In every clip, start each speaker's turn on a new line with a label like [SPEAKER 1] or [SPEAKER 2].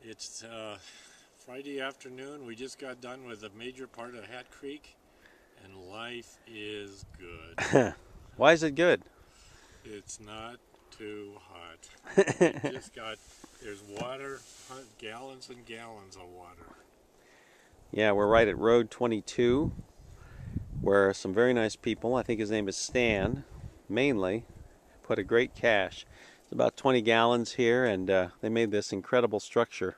[SPEAKER 1] It's Friday afternoon. We just got done with a major part of Hat Creek, and life is good.
[SPEAKER 2] Why is it good?
[SPEAKER 1] It's not too hot. We just got, there's water, gallons and gallons of water.
[SPEAKER 2] Yeah, we're right at Road 22, where some very nice people, I think his name is Stan, mainly, put a great cache. It's about 20 gallons here, and they made this incredible structure.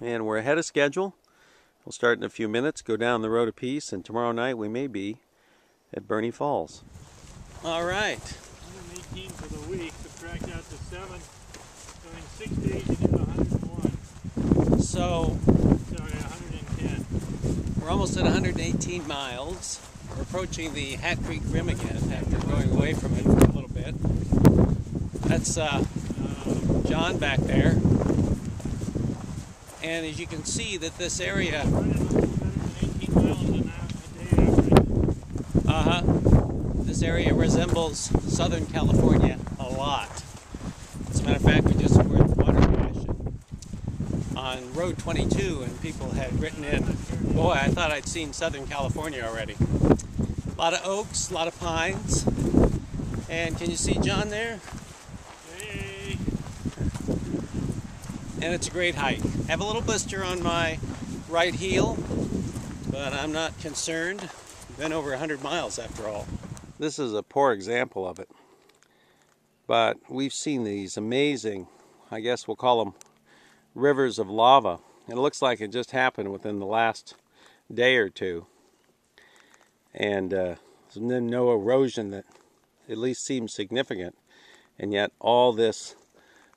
[SPEAKER 2] And we're ahead of schedule. We'll start in a few minutes, go down the road a piece, and tomorrow night we may be at Bernie Falls. All right.
[SPEAKER 1] 118 for the week, subtract out to 7, going 6 days, you get 101.
[SPEAKER 2] So,
[SPEAKER 1] sorry, 110.
[SPEAKER 2] We're almost at 118 miles. We're approaching the Hat Creek Rim again after going away from it for a little bit. That's John back there. And as you can see that this area... This area resembles Southern California a lot. As a matter of fact, we just were at the water cache on Road 22 and people had written in, boy, I thought I'd seen Southern California already. A lot of oaks, a lot of pines. And can you see John there?
[SPEAKER 1] Hey!
[SPEAKER 2] And it's a great hike. I have a little blister on my right heel, but I'm not concerned. Been over 100 miles after all. This is a poor example of it. But we've seen these amazing, I guess we'll call them rivers of lava. And it looks like it just happened within the last day or two. And there's no erosion that at least seems significant. And yet all this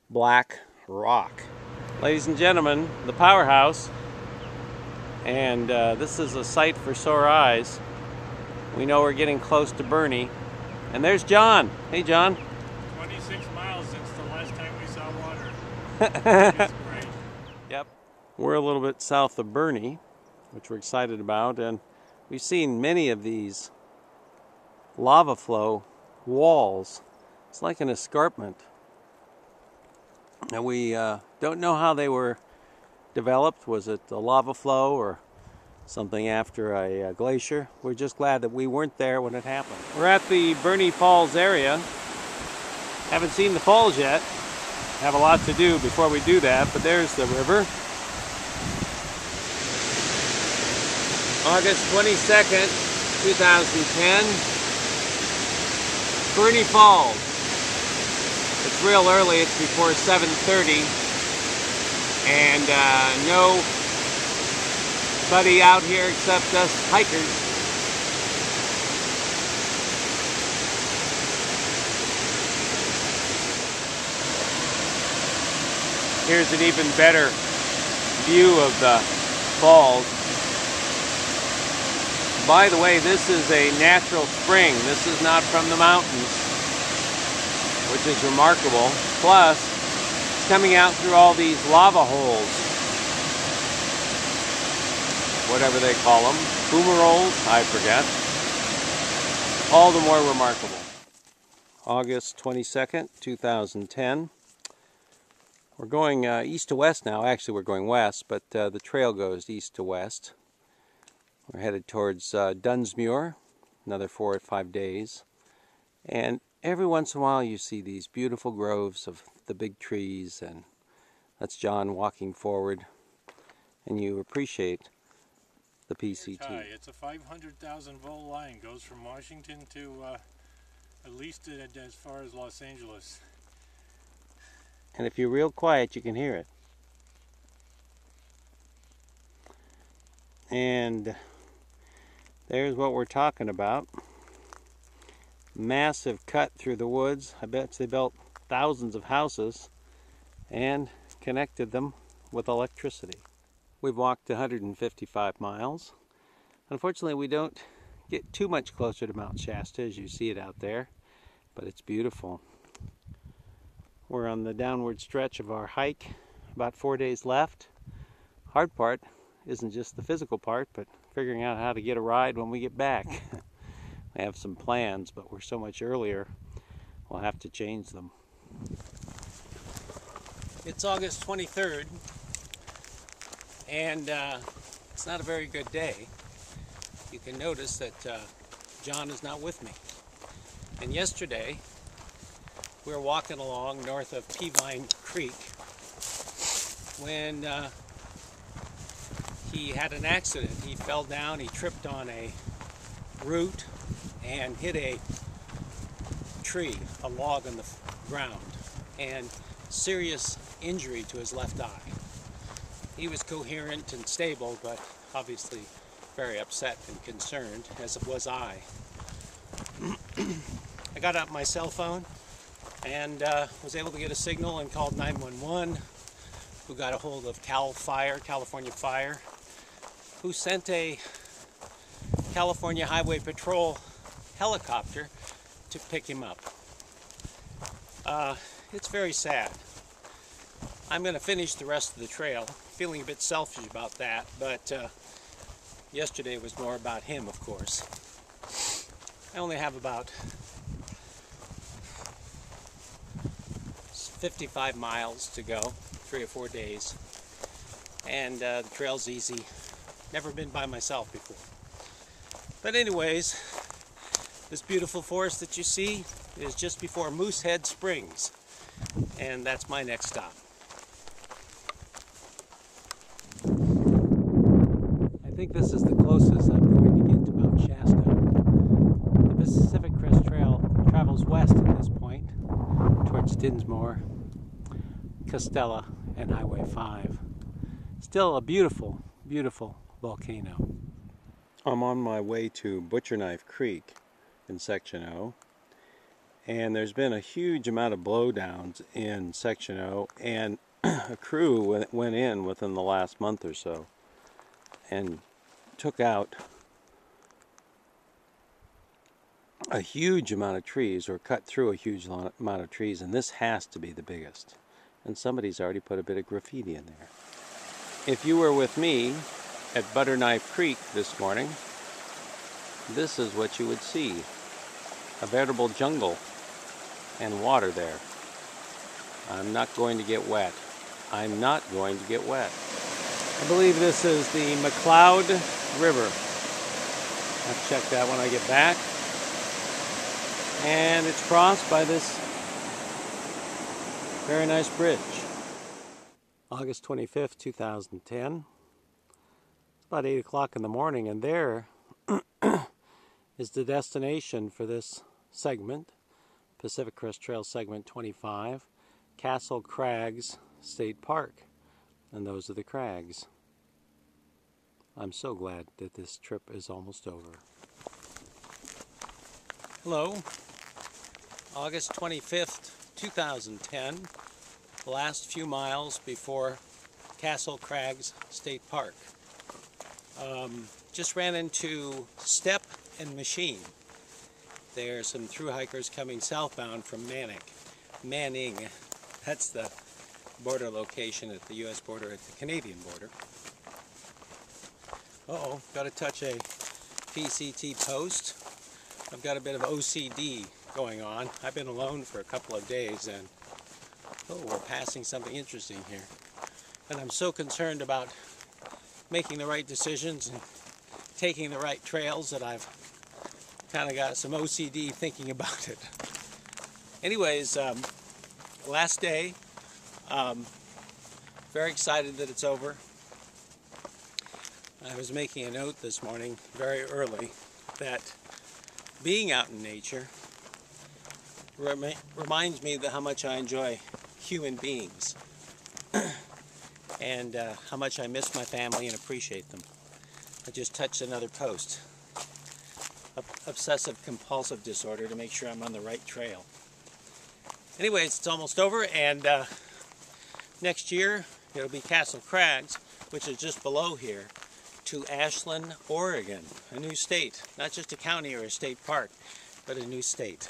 [SPEAKER 2] black rock. Ladies and gentlemen, the powerhouse. And this is a sight for sore eyes. We know we're getting close to Bernie. And there's John. Hey, John.
[SPEAKER 1] 26 miles since the last time we saw water. It's great.
[SPEAKER 2] Yep. We're a little bit south of Bernie, which we're excited about. And we've seen many of these lava flow walls. It's like an escarpment. And we don't know how they were developed. Was it a lava flow or something after a glacier? We're just glad that we weren't there when it happened. We're at the Bernie Falls area. Haven't seen the falls yet. Have a lot to do before we do that, but there's the river. August 22nd, 2010. Bernie Falls. It's real early, it's before 7:30. And nobody out here except us hikers. Here's an even better view of the falls. By the way, this is a natural spring. This is not from the mountains, which is remarkable. Plus, it's coming out through all these lava holes. Whatever they call them. Fumaroles? I forget. All the more remarkable. August 22nd, 2010. We're going east to west now. Actually, we're going west, but the trail goes east to west. We're headed towards Dunsmuir, another 4 or 5 days. And every once in a while you see these beautiful groves of the big trees, and that's John walking forward, and you appreciate the PCT.
[SPEAKER 1] It's a 500,000 volt line, goes from Washington to at least as far as Los Angeles.
[SPEAKER 2] And if you're real quiet, you can hear it. And there's what we're talking about. Massive cut through the woods. I bet they built thousands of houses and connected them with electricity. We've walked 155 miles. Unfortunately, we don't get too much closer to Mount Shasta as you see it out there, but it's beautiful. We're on the downward stretch of our hike, about 4 days left. Hard part isn't just the physical part, but figuring out how to get a ride when we get back. We have some plans, but we're so much earlier, we'll have to change them. It's August 23rd, and it's not a very good day. You can notice that John is not with me. And yesterday, we were walking along north of Peavine Creek when he had an accident. He fell down, he tripped on a root and hit a tree, a log on the ground, and serious injury to his left eye. He was coherent and stable, but obviously very upset and concerned, as was I. I got out my cell phone and was able to get a signal and called 911, who got a hold of Cal Fire, California Fire, who sent a California Highway Patrol helicopter to pick him up. It's very sad. I'm going to finish the rest of the trail, feeling a bit selfish about that, but yesterday was more about him, of course. I only have about 55 miles to go, 3 or 4 days, and the trail's easy. Never been by myself before. But anyways, this beautiful forest that you see is just before Moosehead Springs, and that's my next stop. I think this is the closest I'm going to get to Mount Shasta. The Pacific Crest Trail travels west at this point, towards Dunsmuir, Castella, and Highway 5. Still a beautiful, beautiful volcano. I'm on my way to Butcher Knife Creek in Section O, and there's been a huge amount of blowdowns in Section O, and a crew went in within the last month or so and took out a huge amount of trees, or cut through a huge amount of trees, and this has to be the biggest. And somebody's already put a bit of graffiti in there. If you were with me at Butterknife Creek this morning, this is what you would see. A veritable jungle and water there. I'm not going to get wet. I'm not going to get wet. I believe this is the McLeod River. I'll check that when I get back. And it's crossed by this very nice bridge. August 25th, 2010. It's about 8 o'clock in the morning, and there is the destination for this segment, Pacific Crest Trail segment 25, Castle Crags State Park. And those are the crags. I'm so glad that this trip is almost over. Hello, August 25th, 2010, the last few miles before Castle Crags State Park. Just ran into Step and Machine. There are some thru hikers coming southbound from Manning. That's the border location at the U.S. border, at the Canadian border. Uh-oh, got to touch a PCT post. I've got a bit of OCD going on. I've been alone for a couple of days, and we're passing something interesting here. And I'm so concerned about making the right decisions and taking the right trails that I've kind of got some OCD thinking about it. Anyways, last day. Very excited that it's over. I was making a note this morning, very early, that being out in nature reminds me of how much I enjoy human beings and how much I miss my family and appreciate them. I just touched another post. Obsessive compulsive disorder, to make sure I'm on the right trail. Anyways, it's almost over, and next year it'll be Castle Crags, which is just below here, to Ashland, Oregon, a new state. Not just a county or a state park, but a new state.